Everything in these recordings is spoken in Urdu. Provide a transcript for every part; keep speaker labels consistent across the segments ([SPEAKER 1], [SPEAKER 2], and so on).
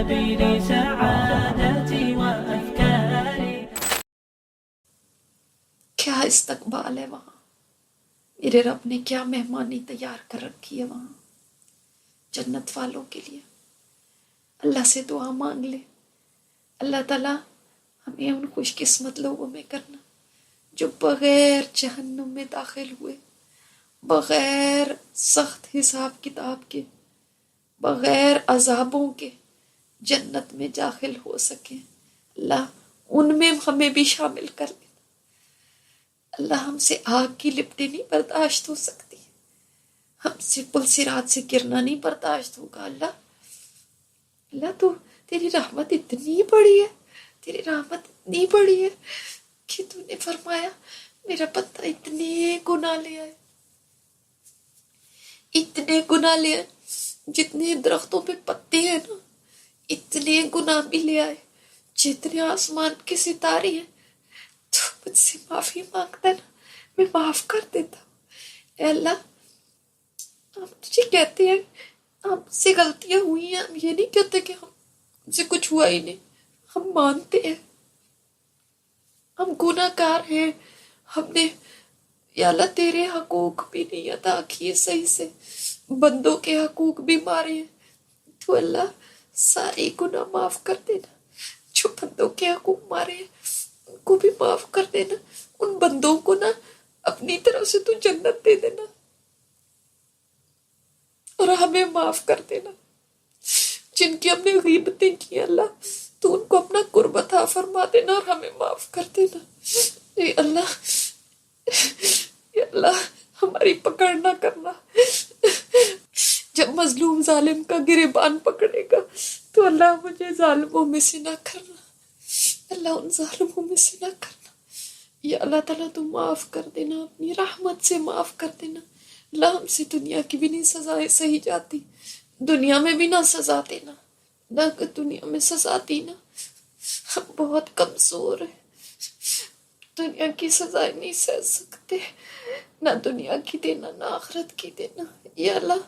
[SPEAKER 1] سبيل سعادتي وأفكاري.
[SPEAKER 2] کیا استقبال ہے وہاں، میرے رب نے کیا مہمانی تیار کر رکھی ہے وہاں جنت والوں کے لیے. اللہ سے دعا مانگ لے، اللہ تعالیٰ ہمیں ان خوش قسمت لوگوں میں کرنا جو بغیر جہنم میں داخل ہوئے، بغیر سخت حساب کتاب کے، بغیر عذابوں کے جنت میں داخل ہو سکیں. اللہ ان میں ہمیں بھی شامل کر دے. اللہ ہم سے آگ کی لپٹیں نہیں برداشت ہو سکتی، ہم سے پل صراط سے گرنا نہیں برداشت ہوگا. اللہ تو تیری رحمت اتنی بڑی ہے، تیری رحمت اتنی بڑی ہے کہ تو نے فرمایا میرا بندہ اتنے گناہ لے آئے، اتنے گناہ لے آئے، جتنے درختوں پہ پتے ہیں نا اتنے گناہ بھی لے آئے، جتنے آسمان کے ستارے ہیں. تو مجھ سے معافی مانگتا ہے نا، میں معاف کر دیتا ہوں. اے اللہ ہم تجھے کہتے ہیں ہم سے غلطیاں ہوئی ہیں، ہم یہ نہیں کہتے کہ ہم سے کچھ ہوا ہی نہیں، ہم مانتے ہیں ہم گناہ گار ہیں، ہم نے یا اللہ تیرے حقوق بھی نہیں ادا کیے صحیح سے، بندوں کے حقوق بھی مارے ہیں. تو اللہ سارے گناہ معاف کر دینا، جو بندوں کے حقوق مارے ہیں ان کو بھی معاف کر دینا، ان بندوں کو نا اپنی طرف سے تو جنت دے دینا اور ہمیں معاف کر دینا. جن کی ہم نے غیبتیں کی اللہ تو ان کو اپنا قرب عطا فرما دینا اور ہمیں معاف کر دینا. اے اللہ ہماری پکڑ نہ کرنا، جب مظلوم ظالم کا گریبان پکڑے گا تو اللہ مجھے ظالموں میں سے نہ کرنا، اللہ ان ظالموں میں سے نہ کرنا. یا اللہ تعالیٰ تو معاف کر دینا، اپنی رحمت سے معاف کر دینا. اللہ ہم سے دنیا کی بھی نہیں سزائیں سہی جاتی، دنیا میں بھی نہ سزا دینا، نہ کہ دنیا میں سزا دینا. ہم بہت کمزور ہیں، دنیا کی سزائیں نہیں سہ سکتے، نہ دنیا کی دینا نہ آخرت کی دینا. یا اللہ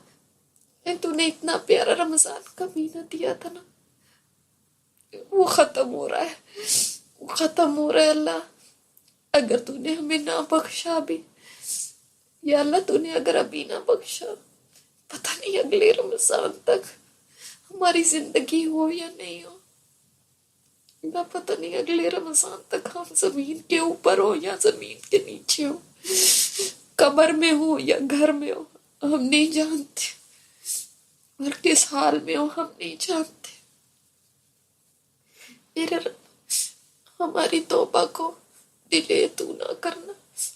[SPEAKER 2] تو نے اتنا پیارا رمضان کا مہینہ دیا تھا نا، وہ ختم ہو رہا ہے، وہ ختم ہو رہا ہے. اللہ اگر تو نے ہمیں نہ بخشا بھی، یا اللہ تو نے اگر ابھی نہ بخشا، پتہ نہیں اگلے رمضان تک ہماری زندگی ہو یا نہیں ہو، نہ پتہ نہیں اگلے رمضان تک ہم زمین کے اوپر ہو یا زمین کے نیچے ہو، قبر میں ہو یا گھر میں ہو، ہم نہیں جانتے، اور کس حال میں ہو ہم نہیں جانتے. میرے رب ہماری توبہ کو ڈیلے تو نہ کرنا،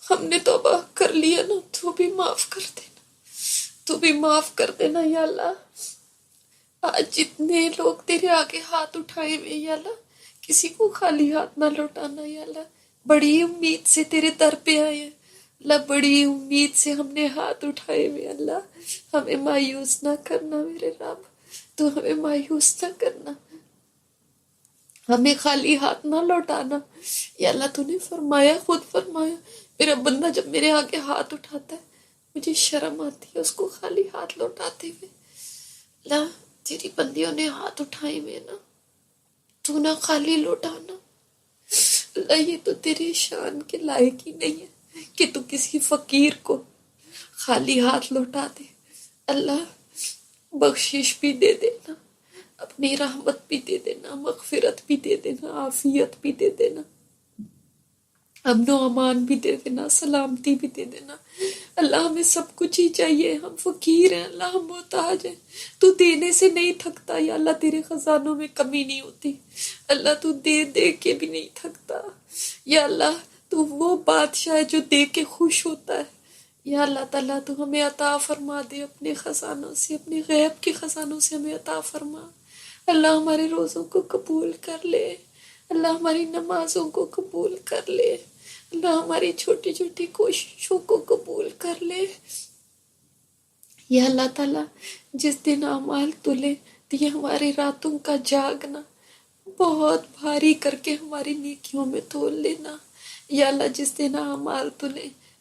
[SPEAKER 2] ہم نے توبہ کر لیا نا تو بھی معاف کر دینا، تو بھی معاف کر دینا. یا اللہ آج جتنے لوگ تیرے آگے ہاتھ اٹھائے ہوئے، یا اللہ کسی کو خالی ہاتھ نہ لوٹانا. یا اللہ بڑی امید سے تیرے در پہ آئے ہیں، اللہ بڑی امید سے ہم نے ہاتھ اٹھائے ہوئے. اللہ ہمیں مایوس نہ کرنا میرے رب، تو ہمیں مایوس نہ کرنا، ہمیں خالی ہاتھ نہ لوٹانا. یا اللہ تو نے فرمایا، خود فرمایا میرا بندہ جب میرے آگے ہاتھ اٹھاتا ہے مجھے شرم آتی ہے اس کو خالی ہاتھ لوٹاتے ہوئے. اللہ تیری بندیوں نے ہاتھ اٹھائے ہوئے نا، تو نہ خالی لوٹانا. اللہ یہ تو تیرے شان کے لائق ہی نہیں ہے کہ تو کسی فقیر کو خالی ہاتھ لوٹا دے. اللہ بخشش بھی دے دینا، اپنی رحمت بھی دے دینا، مغفرت بھی دے دینا، عافیت بھی دے دینا، امن و امان بھی دے دینا، سلامتی بھی دے دینا. اللہ ہمیں سب کچھ ہی چاہیے، ہم فقیر ہیں اللہ، ہم محتاج ہیں، تو دینے سے نہیں تھکتا. یا اللہ تیرے خزانوں میں کمی نہیں ہوتی، اللہ تو دے دے کے بھی نہیں تھکتا. یا اللہ تو وہ بادشاہ ہے جو دے کے خوش ہوتا ہے. یا اللہ تعالیٰ تو ہمیں عطا فرما دے اپنے خزانوں سے، اپنے غیب کے خزانوں سے ہمیں عطا فرما. اللہ ہمارے روزوں کو قبول کر لے، اللہ ہماری نمازوں کو قبول کر لے، اللہ ہماری چھوٹی چھوٹی کوششوں کو قبول کر لے. یا اللہ تعالیٰ جس دن اعمال تلے تو یہ ہماری راتوں کا جاگنا بہت بھاری کر کے ہماری نیکیوں میں تول لینا. یا اللہ جس دن اعمال تلے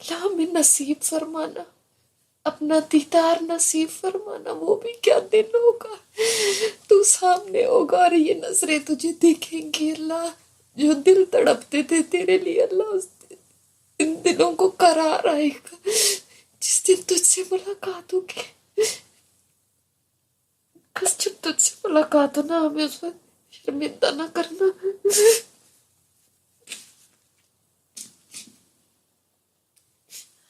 [SPEAKER 2] اللہ ہمیں نصیب فرمانا، اپنا دیدار نصیب فرمانا۔ وہ بھی کیا دن ہوگا، تو سامنے ہوگا اور یہ نظریں تجھے دیکھیں گی اللہ۔ جو دل تڑپتے تھے تیرے لیے اللہ، ان دلوں کو قرار آئے گا جس دن تجھ سے ملاقات ہوگی۔ بس جب تجھ سے ملاقات ہونا، ہمیں اس وقت شرمندہ نہ کرنا۔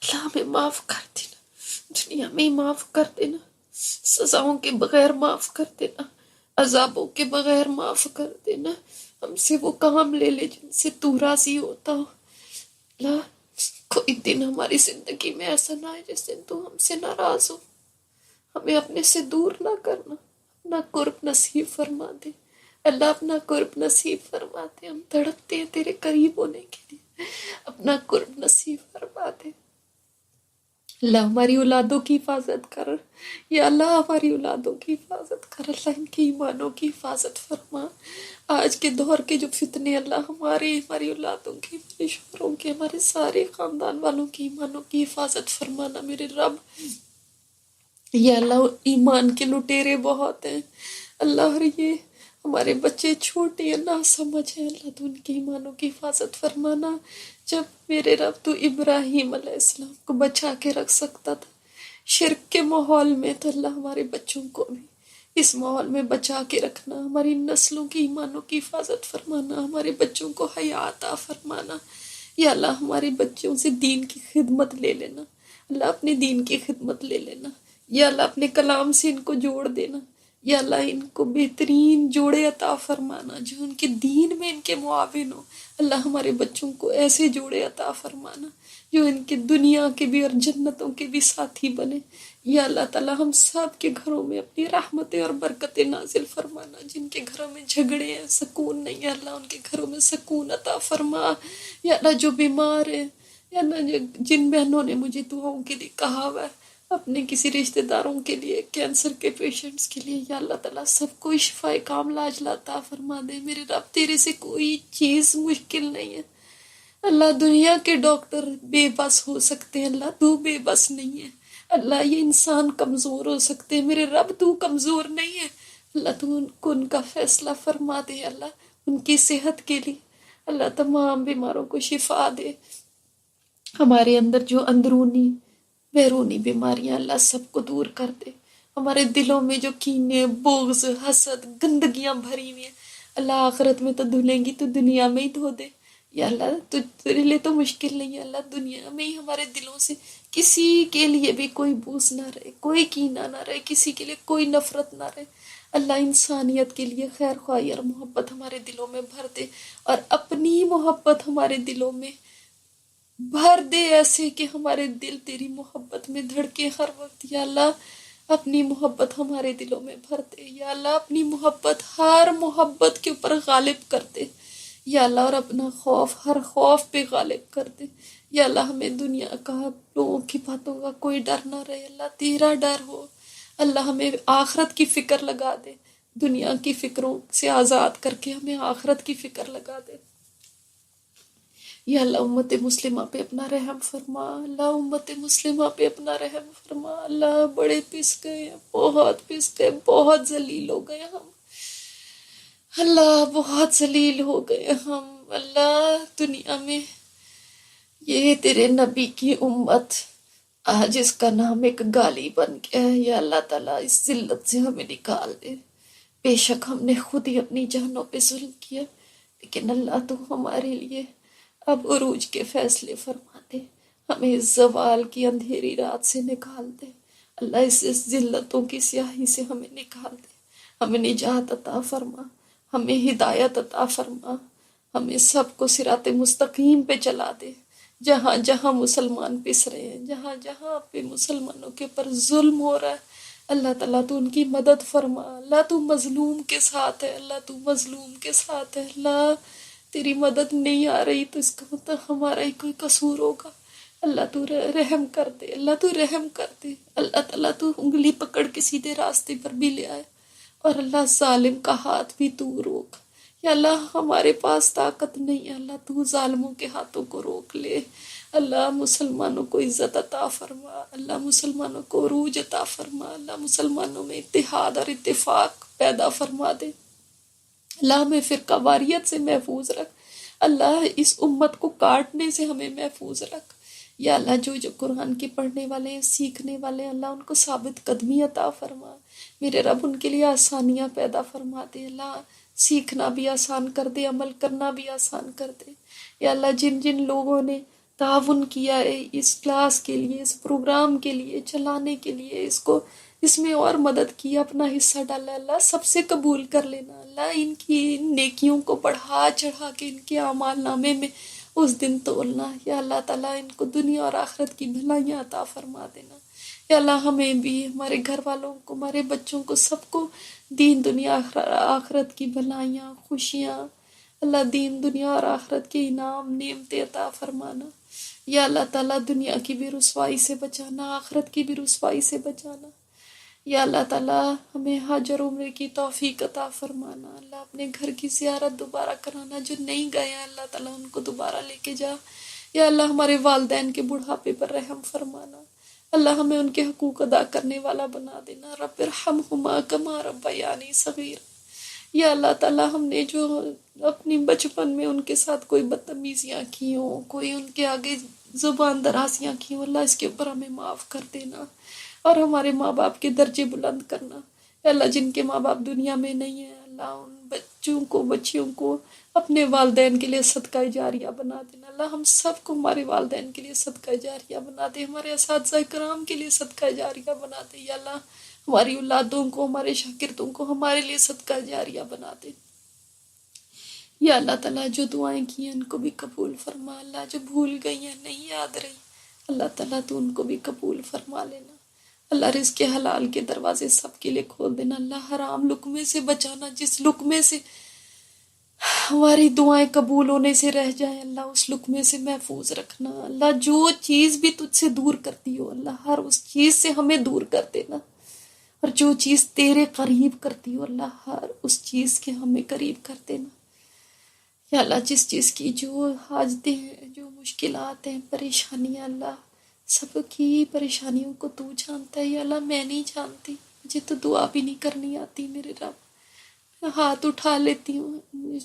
[SPEAKER 2] اللہ ہمیں معاف کر دینا، دنیا میں ہی معاف کر دینا، سزاؤں کے بغیر معاف کر دینا، عذابوں کے بغیر معاف کر دینا۔ ہم سے وہ کام لے لے جن سے تو راضی ہوتا ہو۔ اللہ کوئی دن ہماری زندگی میں ایسا نہ ہے جس دن تو ہم سے ناراض ہو۔ ہمیں اپنے سے دور نہ کرنا، اپنا قرب نصیب فرما دے اللہ، اپنا قرب نصیب فرما دے۔ ہم تڑپتے ہیں تیرے قریب ہونے کے لیے، اپنا قرب نصیب فرما دے اللہ۔ ہماری اولادوں کی حفاظت کر یا اللہ، ہماری اولادوں کی حفاظت کر اللہ، ان کی ایمانوں کی حفاظت فرما۔ آج کے دور کے جو فتنے اللہ، ہماری اولادوں کی، ہمارے شوہروں کے، ہمارے سارے خاندان والوں کی ایمانوں کی حفاظت فرمانا میرے رب۔ یا اللہ ایمان کے لٹیرے بہت ہیں اللہ، اور یہ ہمارے بچے چھوٹے ہیں، نہ سمجھ ہیں اللہ، تو ان کی ایمانوں کی حفاظت فرمانا۔ جب میرے رب تو ابراہیم علیہ السلام کو بچا کے رکھ سکتا تھا شرک کے ماحول میں، تو اللہ ہمارے بچوں کو بھی اس ماحول میں بچا کے رکھنا، ہماری نسلوں کی ایمانوں کی حفاظت فرمانا، ہمارے بچوں کو حیا عطا فرمانا۔ یا اللہ ہمارے بچوں سے دین کی خدمت لے لینا اللہ، اپنے دین کی خدمت لے لینا۔ یا اللہ اپنے کلام سے ان کو جوڑ دینا۔ یا اللہ ان کو بہترین جوڑے عطا فرمانا جو ان کے دین میں ان کے معاون ہو۔ اللہ ہمارے بچوں کو ایسے جوڑے عطا فرمانا جو ان کے دنیا کے بھی اور جنتوں کے بھی ساتھی بنے۔ یا اللہ تعالی ہم سب کے گھروں میں اپنی رحمتیں اور برکتیں نازل فرمانا۔ جن کے گھروں میں جھگڑے ہیں، سکون نہیں ہے اللہ، ان کے گھروں میں سکون عطا فرما۔ یا اللہ جو بیمار ہیں، یا اللہ جن بہنوں نے مجھے دعاؤں کے لیے کہا ہوا ہے، اپنے کسی رشتہ داروں کے لیے، کینسر کے پیشنٹس کے لیے، یا اللہ تعالیٰ سب کو شفائے کاملہ عاجلہ عطا فرما دے میرے رب۔ تیرے سے کوئی چیز مشکل نہیں ہے اللہ۔ دنیا کے ڈاکٹر بے بس ہو سکتے ہیں اللہ، تو بے بس نہیں ہے اللہ۔ یہ انسان کمزور ہو سکتے ہیں میرے رب، تو کمزور نہیں ہے اللہ۔ تو ان کا فیصلہ فرما دے اللہ، ان کی صحت کے لیے اللہ، تمام بیماروں کو شفا دے۔ ہمارے اندر جو اندرونی بیرونی بیماریاں اللہ سب کو دور کر دے۔ ہمارے دلوں میں جو کینے، بغض، حسد، گندگیاں بھری ہوئی ہیں اللہ، آخرت میں تو دھلیں گی تو دنیا میں ہی دھو دے یا اللہ۔ تیرے لیے تو مشکل نہیں ہے اللہ، دنیا میں ہی ہمارے دلوں سے کسی کے لیے بھی کوئی بغض نہ رہے، کوئی کینہ نہ رہے، کسی کے لیے کوئی نفرت نہ رہے اللہ۔ انسانیت کے لیے خیر خواہی اور محبت ہمارے دلوں میں بھر دے، اور اپنی محبت ہمارے دلوں میں بھر دے ایسے کہ ہمارے دل تیری محبت میں دھڑکے ہر وقت یا اللہ۔ اپنی محبت ہمارے دلوں میں بھر دے یا اللہ، اپنی محبت ہر محبت کے اوپر غالب کر دے یا اللہ، اور اپنا خوف ہر خوف پہ غالب کر دے یا اللہ۔ ہمیں دنیا کا، لوگوں کی باتوں کا کوئی ڈر نہ رہے اللہ، تیرا ڈر ہو اللہ۔ ہمیں آخرت کی فکر لگا دے، دنیا کی فکروں سے آزاد کر کے ہمیں آخرت کی فکر لگا دے یا اللہ۔ امت مسلمہ پہ اپنا رحم فرما اللہ، امت مسلمہ پہ اپنا رحم فرما اللہ۔ بڑے پس گئے ہیں، بہت پس گئے، بہت ذلیل ہو گئے ہم اللہ، بہت ذلیل ہو گئے ہم اللہ۔ دنیا میں یہ تیرے نبی کی امت آج اس کا نام ایک گالی بن گیا ہے یا اللہ تعالیٰ، اس ذلت سے ہمیں نکال دے۔ بے شک ہم نے خود ہی اپنی جانوں پہ ظلم کیا، لیکن اللہ تو ہمارے لیے اب عروج کے فیصلے فرما دے، ہمیں اس زوال کی اندھیری رات سے نکال دے اللہ، اس ذلتوں کی سیاہی سے ہمیں نکال دے، ہمیں نجات عطا فرما، ہمیں ہدایت عطا فرما، ہمیں سب کو صراط مستقیم پہ چلا دے۔ جہاں جہاں مسلمان پس رہے ہیں، جہاں جہاں پہ مسلمانوں کے اوپر ظلم ہو رہا ہے اللہ تعالیٰ، تو ان کی مدد فرما اللہ۔ تو مظلوم کے ساتھ ہے اللہ، تو مظلوم کے ساتھ ہے اللہ۔ تیری مدد نہیں آ رہی تو اس کا مطلب ہمارا ہی کوئی قصور ہوگا اللہ۔ تو رحم کر دے اللہ، تو رحم کر دے اللہ تعالیٰ۔ تو انگلی پکڑ کے سیدھے راستے پر بھی لے آئے، اور اللہ ظالم کا ہاتھ بھی تو روک یا اللہ۔ ہمارے پاس طاقت نہیں ہے اللہ، تو ظالموں کے ہاتھوں کو روک لے اللہ مسلمانوں کو عزت عطا فرما، اللہ مسلمانوں کو عروج عطا فرما، اللہ مسلمانوں میں اتحاد اور اتفاق پیدا فرما دے، اللہ ہمیں فرقہ واریت سے محفوظ رکھ، اللہ اس امت کو کاٹنے سے ہمیں محفوظ رکھ، یا اللہ جو قرآن کے پڑھنے والے ہیں، سیکھنے والے ہیں، اللہ ان کو ثابت قدمی عطا فرما، میرے رب ان کے لیے آسانیاں پیدا فرما دے، اللہ سیکھنا بھی آسان کر دے، عمل کرنا بھی آسان کر دے، یا اللہ جن جن لوگوں نے تعاون کیا ہے اس کلاس کے لیے، اس پروگرام کے لیے، چلانے کے لیے، اس میں اور مدد کی، اپنا حصہ ڈالا، اللہ سب سے قبول کر لینا، اللہ ان کی نیکیوں کو بڑھا چڑھا کے ان کے اعمال نامے میں اس دن تولنا، یا اللہ تعالیٰ ان کو دنیا اور آخرت کی بھلائیاں عطا فرما دینا، یا اللہ ہمیں بھی، ہمارے گھر والوں کو، ہمارے بچوں کو، سب کو دین دنیا آخرت کی بھلائیاں، خوشیاں، اللہ دین دنیا اور آخرت کے انعام نعمتیں عطا فرمانا، یا اللہ تعالیٰ دنیا کی بھی رسوائی سے بچانا، آخرت کی بھی رسوائی سے بچانا، یا اللہ تعالیٰ ہمیں حج اور عمرے کی توفیق عطا فرمانا، اللہ اپنے گھر کی زیارت دوبارہ کرانا، جو نہیں گئے ہیں اللہ تعالیٰ ان کو دوبارہ لے کے جا، یا اللہ ہمارے والدین کے بڑھاپے پر رحم فرمانا، اللہ ہمیں ان کے حقوق ادا کرنے والا بنا دینا، رب ارحمہما کما ربیانی صغیرا، یا اللہ تعالیٰ ہم نے جو اپنی بچپن میں ان کے ساتھ کوئی بدتمیزیاں کی ہوں، کوئی ان کے آگے زبان درازیاں کی ہوں، اللہ اس کے اوپر ہمیں معاف کر دینا، اور ہمارے ماں باپ کے درجے بلند کرنا، یا اللہ جن کے ماں باپ دنیا میں نہیں ہیں، اللہ ان بچوں کو، بچیوں کو اپنے والدین کے لیے صدقہ جاریہ بنا دینا، اللہ ہم سب کو ہمارے والدین کے لیے صدقہ جاریہ بنا دے، ہمارے اساتذہ کرام کے لیے صدقہ جاریہ بنا دے، یا اللہ ہماری اولادوں کو، ہمارے شاگردوں کو ہمارے لیے صدقہ جاریہ بنا دے، یا اللہ تعالیٰ جو دعائیں کی ہیں ان کو بھی قبول فرما، اللہ جو بھول گئی ہیں، نہیں یاد رہی، اللہ تعالیٰ تو ان کو بھی قبول فرما لینا، اللہ رزق حلال کے دروازے سب کے لیے کھول دینا، اللہ حرام لقمے سے بچانا، جس لقمے سے ہماری دعائیں قبول ہونے سے رہ جائیں اللہ اس لقمے سے محفوظ رکھنا، اللہ جو چیز بھی تجھ سے دور کرتی ہو اللہ ہر اس چیز سے ہمیں دور کر دینا، اور جو چیز تیرے قریب کرتی ہو اللہ ہر اس چیز کے ہمیں قریب کر دینا، یا اللہ جس چیز کی جو حاجتیں ہیں، جو مشکلات ہیں، پریشانیاں، اللہ سب کی پریشانیوں کو تو جانتا ہے، یا اللہ میں نہیں جانتی، مجھے تو دعا بھی نہیں کرنی آتی میرے رب، ہاتھ اٹھا لیتی ہوں،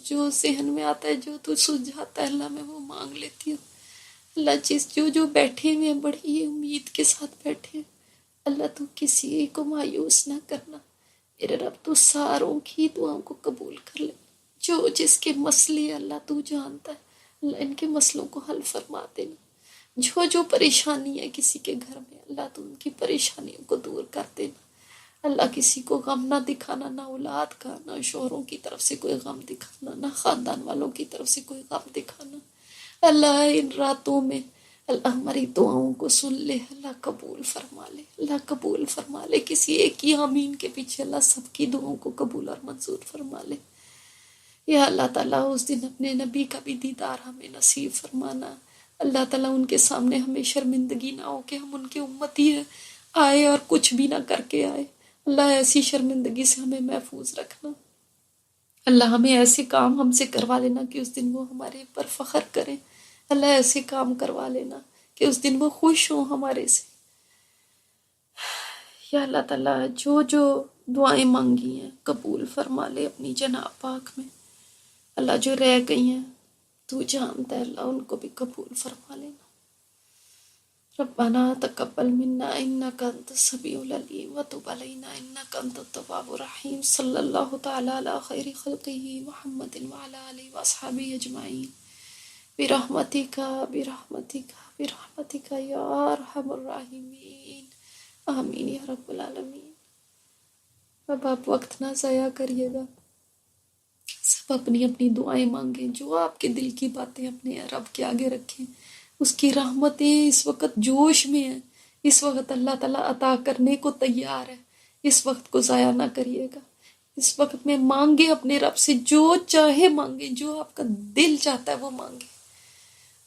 [SPEAKER 2] جو ذہن میں آتا ہے، جو تو سلجھاتا ہے اللہ میں وہ مانگ لیتی ہوں، اللہ جو بیٹھے ہوئے ہیں بڑی امید کے ساتھ بیٹھے ہیں، اللہ تو کسی کو مایوس نہ کرنا میرے رب، تو ساروں کی دعاؤں کو قبول کر لے، جو جس کے مسئلے اللہ تو جانتا ہے، اللہ ان کے مسئلوں کو حل فرما دینا، جو پریشانی ہے کسی کے گھر میں اللہ تو ان کی پریشانیوں کو دور کر دینا، اللہ کسی کو غم نہ دکھانا، نہ اولاد کا، نہ شوہروں کی طرف سے کوئی غم دکھانا، نہ خاندان والوں کی طرف سے کوئی غم دکھانا، اللہ ان راتوں میں اللہ ہماری دعاؤں کو سن لے، اللہ قبول فرما لے، اللہ قبول فرما لے، کسی ایک کی آمین کے پیچھے اللہ سب کی دعاؤں کو قبول اور منظور فرما لے، یا اللہ تعالیٰ اس دن اپنے نبی کا بھی دیدار ہمیں نصیب فرمانا، اللہ تعالیٰ ان کے سامنے ہمیں شرمندگی نہ ہو کہ ہم ان کے امتی آئے اور کچھ بھی نہ کر کے آئے، اللہ ایسی شرمندگی سے ہمیں محفوظ رکھنا، اللہ ہمیں ایسے کام ہم سے کروا لینا کہ اس دن وہ ہمارے پر فخر کریں، اللہ ایسے کام کروا لینا کہ اس دن وہ خوش ہوں ہمارے سے، یا اللہ تعالیٰ جو دعائیں مانگی ہیں قبول فرما لے اپنی جناب پاک میں، اللہ جو رہ گئی ہیں تو جانتا ہے اللہ ان کو بھی قبول فرما لینا، ربنا تقبل منا انک انت السمیع العلیم وتب علینا انک انت التواب الرحیم، صلی اللہ تعالی علی خیر خلقہ محمد وعلی آلہ واصحابہ اجمعین، برحمتک برحمتک برحمتک یا ارحم الراحمین، آمین یا رب العالمین۔ اب آپ وقت نہ ضائع کریے گا، سب اپنی اپنی دعائیں مانگیں، جو آپ کے دل کی باتیں اپنے رب کے آگے رکھیں، اس کی رحمتیں اس وقت جوش میں ہیں، اس وقت اللہ تعالیٰ عطا کرنے کو تیار ہے، اس وقت کو ضائع نہ کریے گا، اس وقت میں مانگیں اپنے رب سے، جو چاہے مانگیں، جو آپ کا دل چاہتا ہے وہ مانگیں،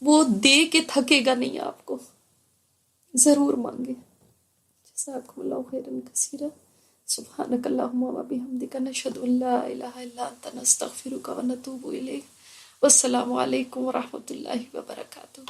[SPEAKER 2] وہ دے کے تھکے گا نہیں آپ کو، ضرور مانگیں۔ جزاکم اللہ خیرا کثیرا، سبحانک اللہم و بحمدک، نشہد ان لا الہ الا انت، نستغفرک و نتوب الیک، والسلام علیکم ورحمۃ اللہ وبرکاتہ۔